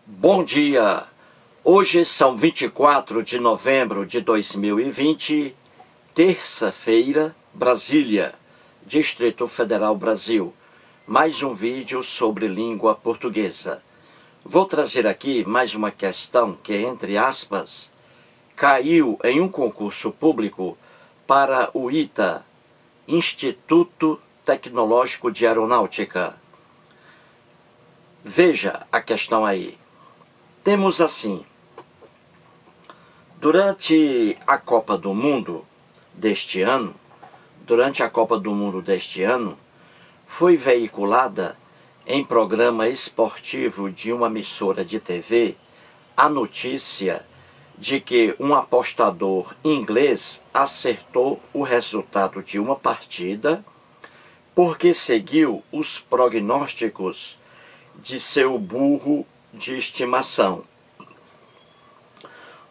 Bom dia! Hoje são 24 de novembro de 2020, terça-feira, Brasília, Distrito Federal, Brasil. Mais um vídeo sobre língua portuguesa. Vou trazer aqui mais uma questão que, entre aspas, caiu em um concurso público para o ITA, Instituto Tecnológico de Aeronáutica. Veja a questão aí. Temos assim: durante a Copa do Mundo deste ano, foi veiculada em programa esportivo de uma emissora de TV a notícia de que um apostador inglês acertou o resultado de uma partida porque seguiu os prognósticos de seu burro de estimação.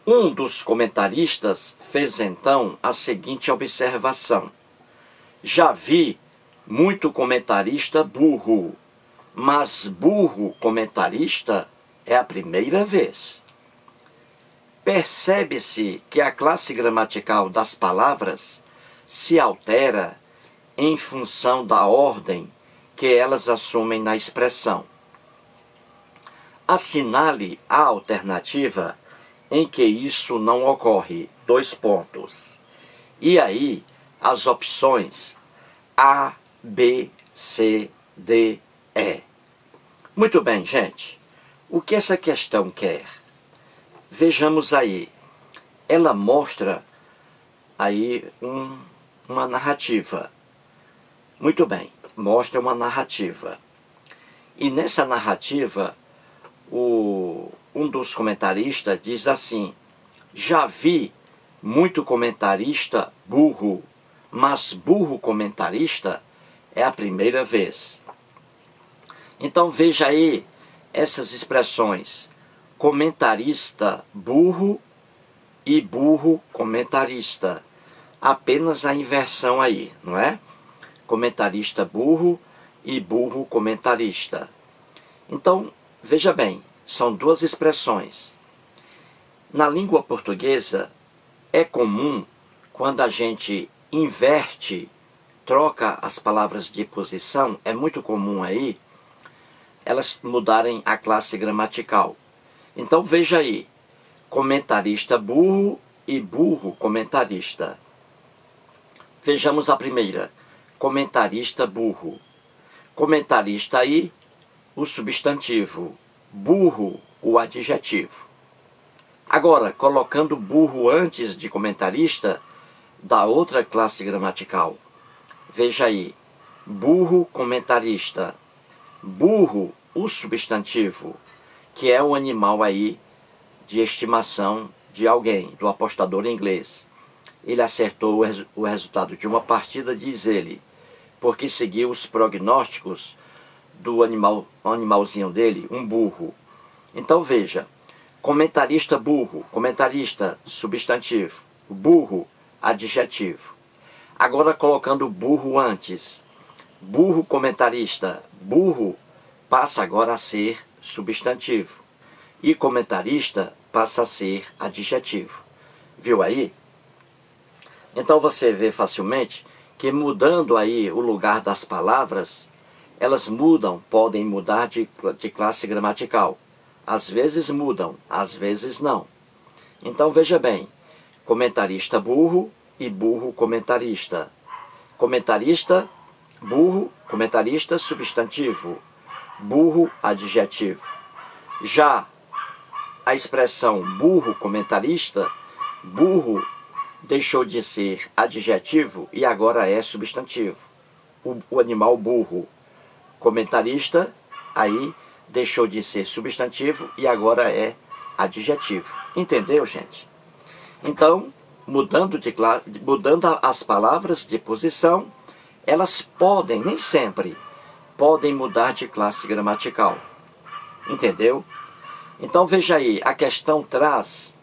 Um dos comentaristas fez então a seguinte observação: já vi muito comentarista burro, mas burro comentarista é a primeira vez. Percebe-se que a classe gramatical das palavras se altera em função da ordem que elas assumem na expressão. Assinale a alternativa em que isso não ocorre. E aí, as opções A, B, C, D, E. Muito bem, gente. O que essa questão quer? Vejamos aí. Ela mostra aí uma narrativa. Muito bem, mostra uma narrativa. E nessa narrativa, um dos comentaristas diz assim: já vi muito comentarista burro, mas burro comentarista é a primeira vez. Então veja aí essas expressões: comentarista burro e burro comentarista. Apenas a inversão aí, não é? Comentarista burro e burro comentarista. Então, veja bem, são duas expressões. Na língua portuguesa, é comum, quando a gente inverte, troca as palavras de posição, é muito comum aí, elas mudarem a classe gramatical. Então veja aí, comentarista burro e burro comentarista. Vejamos a primeira, comentarista burro. Comentarista aí, o substantivo, burro, o adjetivo. Agora, colocando burro antes de comentarista, da outra classe gramatical. Veja aí, burro comentarista. Burro, o substantivo, que é o animal aí de estimação de alguém, do apostador inglês. Ele acertou o resultado de uma partida, diz ele, porque seguiu os prognósticos do animalzinho dele, um burro. Então veja, comentarista burro, comentarista substantivo, burro adjetivo. Agora colocando burro antes, burro comentarista, burro passa agora a ser substantivo e comentarista passa a ser adjetivo. Viu aí? Então você vê facilmente que mudando aí o lugar das palavras, elas mudam, podem mudar de classe gramatical. Às vezes mudam, às vezes não. Então veja bem, comentarista burro e burro comentarista. Comentarista burro, comentarista substantivo, burro adjetivo. Já a expressão burro comentarista, burro deixou de ser adjetivo e agora é substantivo. O animal burro. Comentarista, aí deixou de ser substantivo e agora é adjetivo. Entendeu, gente? Então, mudando as palavras de posição, elas podem, nem sempre, podem mudar de classe gramatical. Entendeu? Então veja aí, a questão traz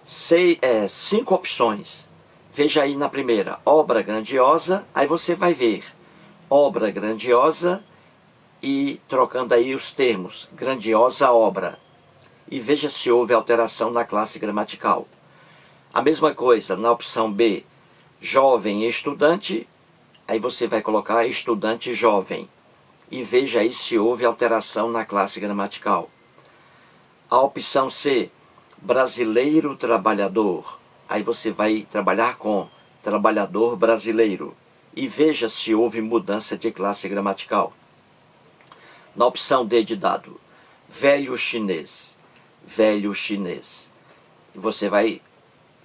5 opções. Veja aí na primeira, obra grandiosa, aí você vai ver obra grandiosa e trocando aí os termos, grandiosa obra. e veja se houve alteração na classe gramatical. A mesma coisa na opção B, jovem e estudante, aí você vai colocar estudante jovem e veja aí se houve alteração na classe gramatical. A opção C, brasileiro trabalhador, aí você vai trabalhar com trabalhador brasileiro e veja se houve mudança de classe gramatical. Na opção D de dado, velho chinês, velho chinês, e você vai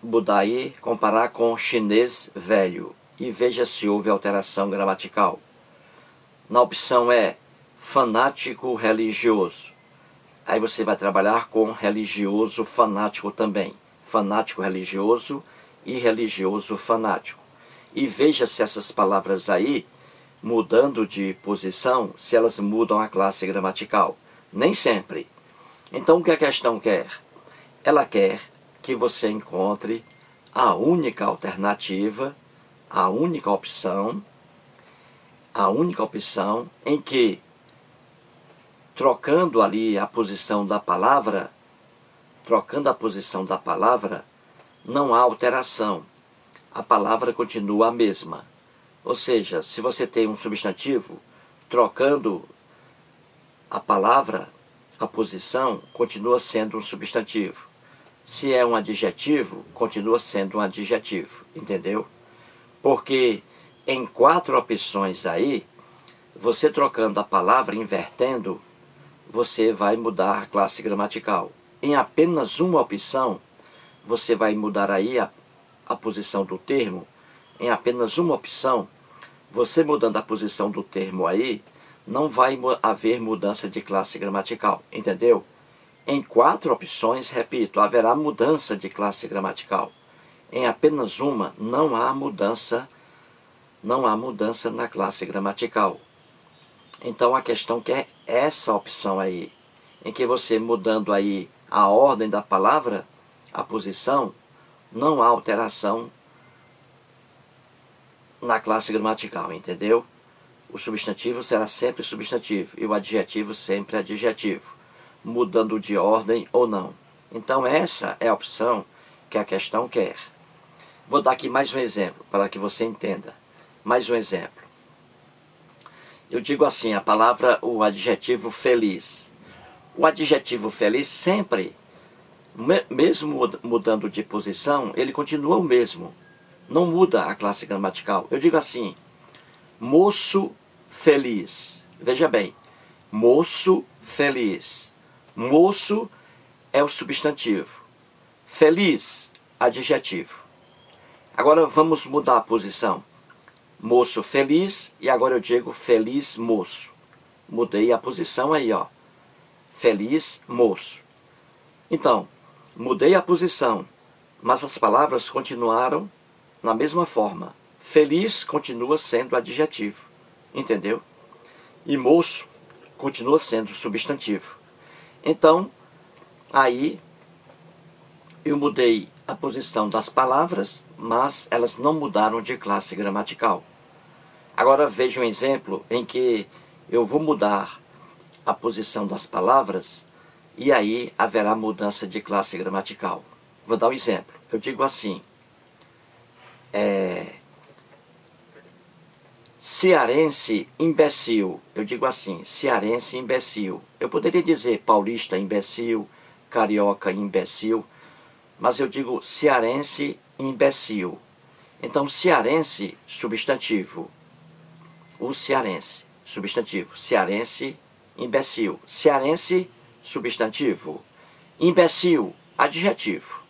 mudar aí, comparar com chinês velho e veja se houve alteração gramatical. Na opção E, fanático religioso, aí você vai trabalhar com religioso fanático também, fanático religioso e religioso fanático. E veja se essas palavras aí, mudando de posição, se elas mudam a classe gramatical. Nem sempre. Então o que a questão quer? Ela quer que você encontre a única alternativa, a única opção em que, trocando ali a posição da palavra, não há alteração. A palavra continua a mesma. Ou seja, se você tem um substantivo, trocando a palavra, a posição, continua sendo um substantivo. Se é um adjetivo, continua sendo um adjetivo. Entendeu? Porque em 4 opções aí, você trocando a palavra, invertendo, você vai mudar a classe gramatical. Em apenas uma opção, você vai mudar aí a posição do termo. Em apenas uma opção, você mudando a posição do termo aí, não vai haver mudança de classe gramatical, entendeu? Em 4 opções, repito, haverá mudança de classe gramatical. Em apenas uma, não há mudança na classe gramatical. Então a questão que é essa opção aí, em que você mudando aí a ordem da palavra, a posição, não há alteração na classe gramatical, entendeu? O substantivo será sempre substantivo e o adjetivo sempre adjetivo, mudando de ordem ou não. Então essa é a opção que a questão quer. Vou dar aqui mais um exemplo para que você entenda. Mais um exemplo. Eu digo assim, a palavra, o adjetivo feliz. O adjetivo feliz sempre, mesmo mudando de posição, ele continua o mesmo. Não muda a classe gramatical. Eu digo assim, moço feliz. Veja bem, moço feliz. Moço é o substantivo. Feliz, adjetivo. Agora vamos mudar a posição. Moço feliz, e agora eu digo feliz moço. Mudei a posição aí, ó. Feliz moço. Então, mudei a posição, mas as palavras continuaram na mesma forma. Feliz continua sendo adjetivo, entendeu? E moço continua sendo substantivo. Então, aí eu mudei a posição das palavras, mas elas não mudaram de classe gramatical. Agora veja um exemplo em que eu vou mudar a posição das palavras e aí haverá mudança de classe gramatical. Vou dar um exemplo. Eu digo assim, cearense imbecil. Eu digo assim, cearense imbecil. Eu poderia dizer paulista imbecil, carioca imbecil, mas eu digo cearense imbecil. Então, cearense, substantivo. O cearense, substantivo. Cearense, imbecil. Cearense, substantivo. Imbecil, adjetivo.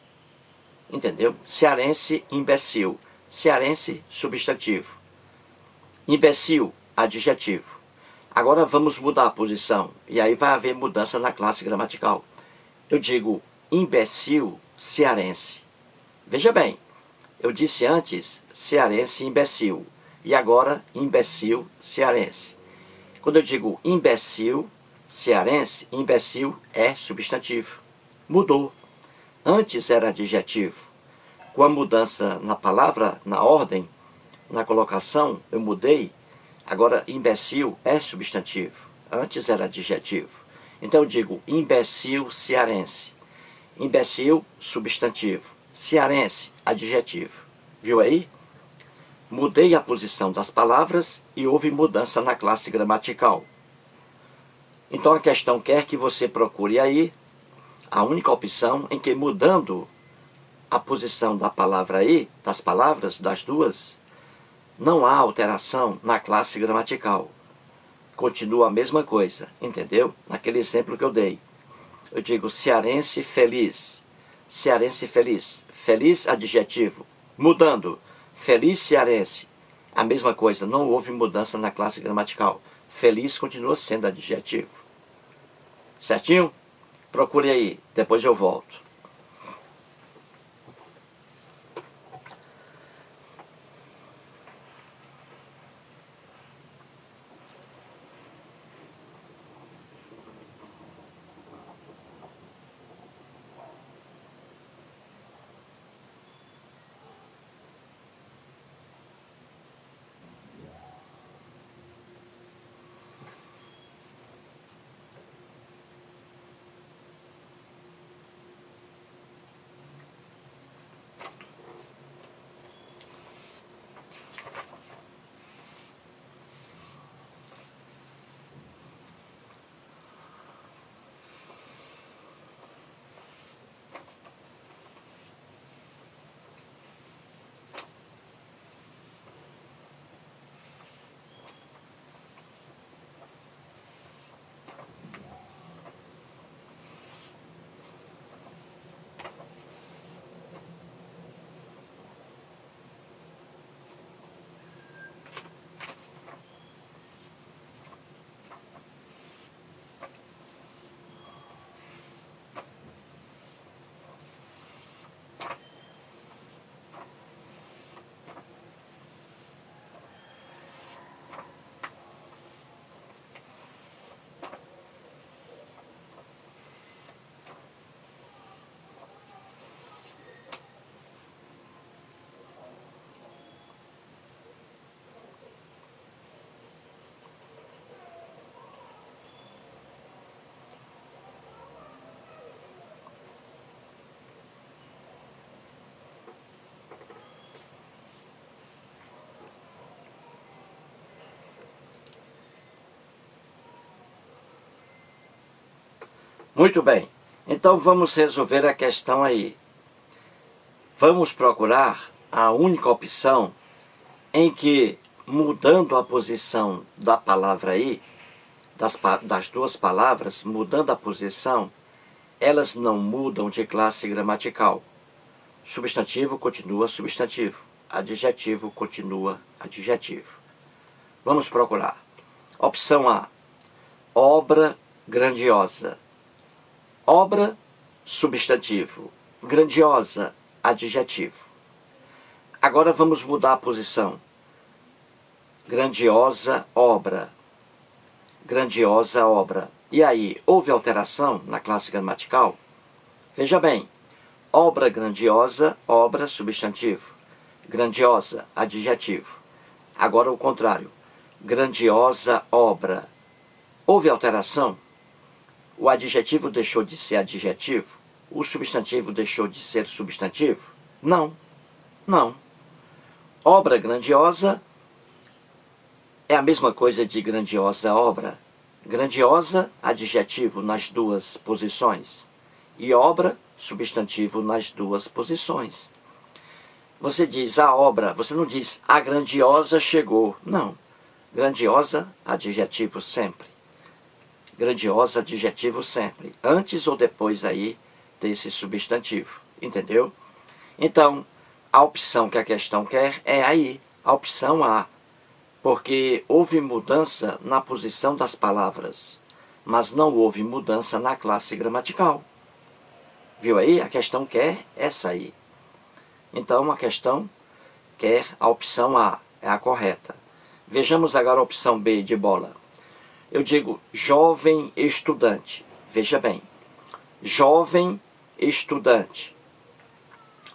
Entendeu? Cearense, imbecil. Cearense, substantivo. Imbecil, adjetivo. Agora vamos mudar a posição. E aí vai haver mudança na classe gramatical. Eu digo imbecil, cearense. Veja bem, eu disse antes cearense imbecil. E agora imbecil, cearense. Quando eu digo imbecil, cearense, imbecil é substantivo. Mudou. Antes era adjetivo. Com a mudança na palavra, na ordem, na colocação, eu mudei. Agora imbecil é substantivo. Antes era adjetivo. Então eu digo imbecil cearense. Imbecil, substantivo. Cearense, adjetivo. Viu aí? Mudei a posição das palavras e houve mudança na classe gramatical. Então a questão quer que você procure aí a única opção em que, mudando a posição da palavra aí, das palavras, das duas, não há alteração na classe gramatical. Continua a mesma coisa, entendeu? Naquele exemplo que eu dei. Eu digo cearense feliz. Cearense feliz. Feliz, adjetivo. Mudando. Feliz cearense. A mesma coisa, não houve mudança na classe gramatical. Feliz continua sendo adjetivo. Certinho? Procure aí, depois eu volto. Muito bem, então vamos resolver a questão aí. Vamos procurar a única opção em que, mudando a posição da palavra aí, das duas palavras, mudando a posição, elas não mudam de classe gramatical. Substantivo continua substantivo, adjetivo continua adjetivo. Vamos procurar. Opção A, obra grandiosa. Obra, substantivo. Grandiosa, adjetivo. Agora vamos mudar a posição. Grandiosa obra. Grandiosa obra. E aí, houve alteração na classe gramatical? Veja bem. Obra grandiosa, obra, substantivo. Grandiosa, adjetivo. Agora o contrário. Grandiosa obra. Houve alteração? O adjetivo deixou de ser adjetivo? O substantivo deixou de ser substantivo? Não. Não. Obra grandiosa é a mesma coisa de grandiosa obra. Grandiosa, adjetivo nas duas posições. E obra, substantivo nas duas posições. Você diz a obra, você não diz a grandiosa chegou. Não. Grandiosa, adjetivo sempre. Grandiosa, adjetivo sempre. Antes ou depois aí desse substantivo. Entendeu? Então, a opção que a questão quer é aí. A opção A. Porque houve mudança na posição das palavras. Mas não houve mudança na classe gramatical. Viu aí? A questão quer essa aí. Então, a questão quer a opção A. É a correta. Vejamos agora a opção B de bola. Eu digo jovem estudante. Veja bem. Jovem estudante.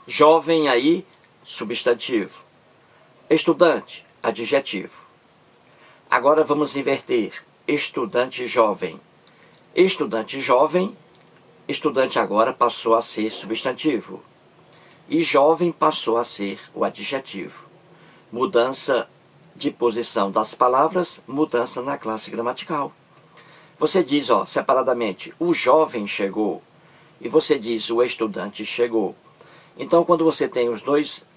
Jovem aí, substantivo. Estudante, adjetivo. Agora vamos inverter. Estudante jovem. Estudante jovem, estudante agora passou a ser substantivo. E jovem passou a ser o adjetivo. Mudança de posição das palavras, mudança na classe gramatical. Você diz, ó, separadamente, o jovem chegou. E você diz, o estudante chegou. Então, quando você tem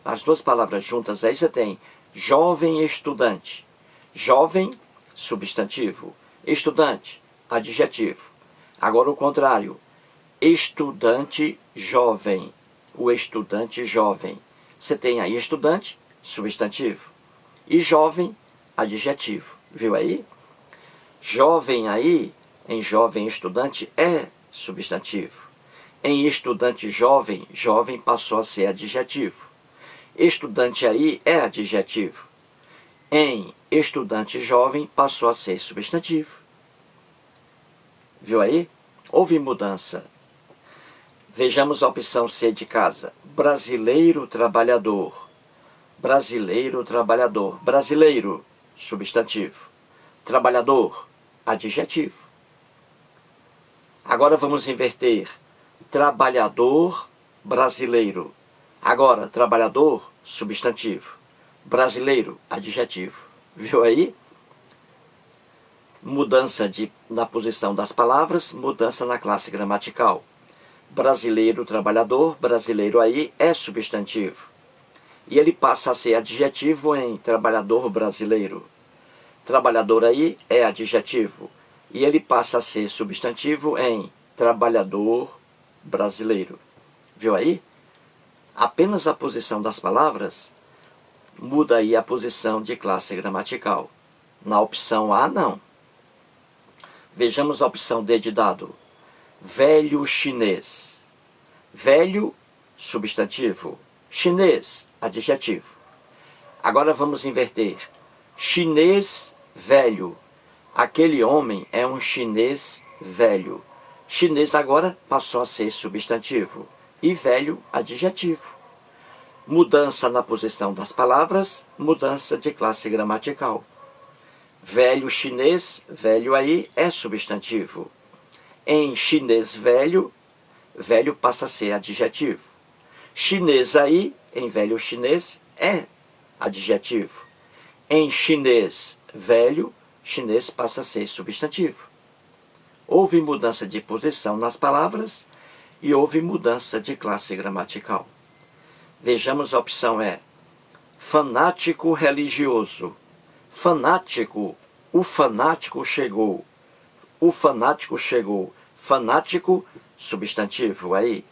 as duas palavras juntas, aí você tem jovem estudante. Jovem, substantivo. Estudante, adjetivo. Agora o contrário. Estudante jovem. O estudante jovem. Você tem aí estudante, substantivo. E jovem, adjetivo. Viu aí? Jovem aí, em jovem estudante, é substantivo. Em estudante jovem, jovem passou a ser adjetivo. Estudante aí é adjetivo. Em estudante jovem passou a ser substantivo. Viu aí? Houve mudança. Vejamos a opção C de casa. Brasileiro trabalhador. Brasileiro trabalhador. Brasileiro, substantivo. Trabalhador, adjetivo. Agora vamos inverter. Trabalhador brasileiro. Agora, trabalhador, substantivo. Brasileiro, adjetivo. Viu aí? Mudança na posição das palavras, mudança na classe gramatical. Brasileiro, trabalhador, brasileiro aí é substantivo. E ele passa a ser adjetivo em trabalhador brasileiro. Trabalhador aí é adjetivo. E ele passa a ser substantivo em trabalhador brasileiro. Viu aí? Apenas a posição das palavras muda aí a posição de classe gramatical. Na opção A, não. Vejamos a opção D de dado. Velho chinês. Velho, substantivo. Chinês, adjetivo. Agora vamos inverter. Chinês velho. Aquele homem é um chinês velho. Chinês agora passou a ser substantivo. E velho, adjetivo. Mudança na posição das palavras, mudança de classe gramatical. Velho chinês, velho aí é substantivo. Em chinês velho, velho passa a ser adjetivo. Chinês aí, em velho chinês, é adjetivo. Em chinês velho, chinês passa a ser substantivo. Houve mudança de posição nas palavras e houve mudança de classe gramatical. Vejamos a opção E. Fanático religioso. Fanático, o fanático chegou. O fanático chegou. Fanático, substantivo aí.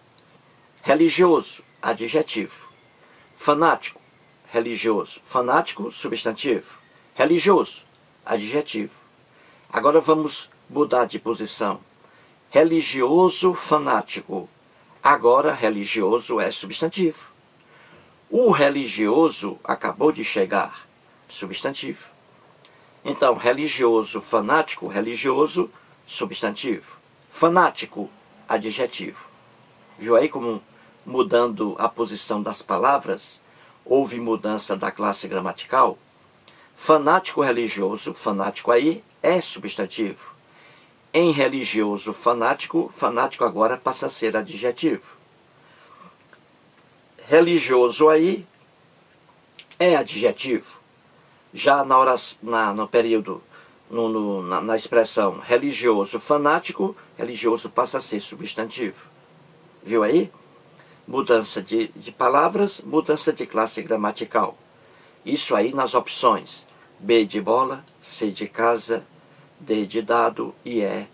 Religioso, adjetivo. Fanático, religioso. Fanático, substantivo. Religioso, adjetivo. Agora vamos mudar de posição. Religioso, fanático. Agora, religioso é substantivo. O religioso acabou de chegar. Substantivo. Então, religioso, fanático, religioso, substantivo. Fanático, adjetivo. Viu aí como mudando a posição das palavras, houve mudança da classe gramatical? Fanático religioso, fanático aí é substantivo. Em religioso, fanático, fanático agora passa a ser adjetivo. Religioso aí é adjetivo. Já no período, na expressão religioso, fanático, religioso passa a ser substantivo. Viu aí? Mudança de palavras, mudança de classe gramatical. Isso aí nas opções B de bola, C de casa, D de dado e E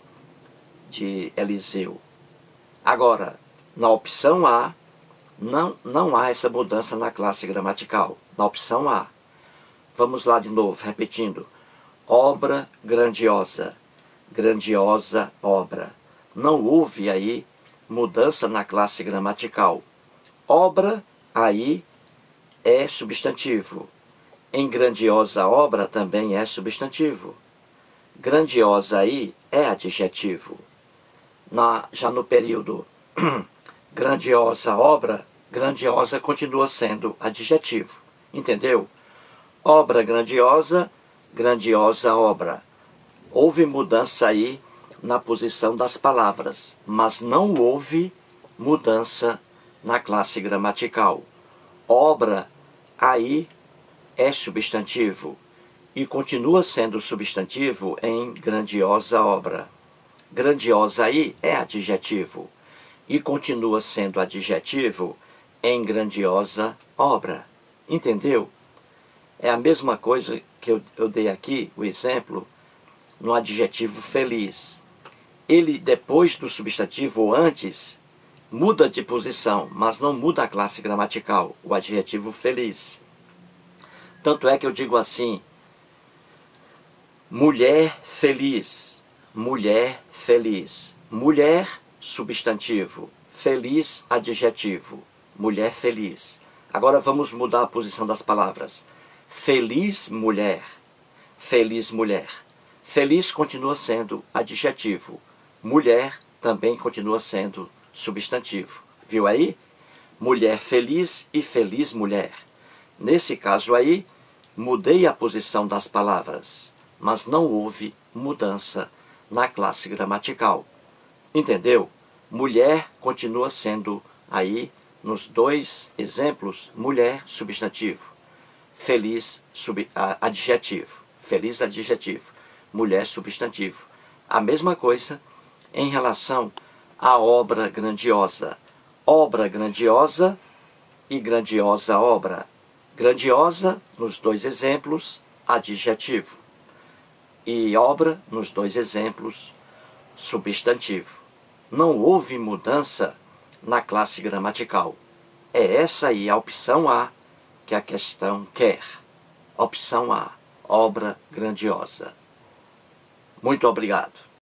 de Eliseu. Agora, na opção A, não há essa mudança na classe gramatical. Na opção A. Vamos lá de novo, repetindo. Obra grandiosa. Grandiosa obra. Não houve aí mudança na classe gramatical. Obra aí é substantivo. Em grandiosa obra também é substantivo. Grandiosa aí é adjetivo. Já no período grandiosa obra, grandiosa continua sendo adjetivo. Entendeu? Obra grandiosa, grandiosa obra. Houve mudança aí na posição das palavras, mas não houve mudança na classe gramatical. Obra aí é substantivo e continua sendo substantivo em grandiosa obra. Grandiosa aí é adjetivo e continua sendo adjetivo em grandiosa obra. Entendeu? É a mesma coisa que eu dei aqui, o exemplo, no adjetivo feliz. Ele, depois do substantivo ou antes, muda de posição, mas não muda a classe gramatical, o adjetivo feliz. Tanto é que eu digo assim: mulher feliz, mulher feliz. Mulher, substantivo, feliz, adjetivo, mulher feliz. Agora vamos mudar a posição das palavras. Feliz mulher, feliz mulher. Feliz continua sendo adjetivo, mulher também continua sendo substantivo. Viu aí? Mulher feliz e feliz mulher. Nesse caso aí, mudei a posição das palavras, mas não houve mudança na classe gramatical. Entendeu? Mulher continua sendo aí, nos dois exemplos, mulher substantivo, feliz adjetivo, feliz adjetivo, mulher substantivo. A mesma coisa em relação à obra grandiosa. Obra grandiosa e grandiosa obra. Grandiosa, nos dois exemplos, adjetivo. E obra, nos dois exemplos, substantivo. Não houve mudança na classe gramatical. É essa aí a opção A que a questão quer. Opção A, obra grandiosa. Muito obrigado.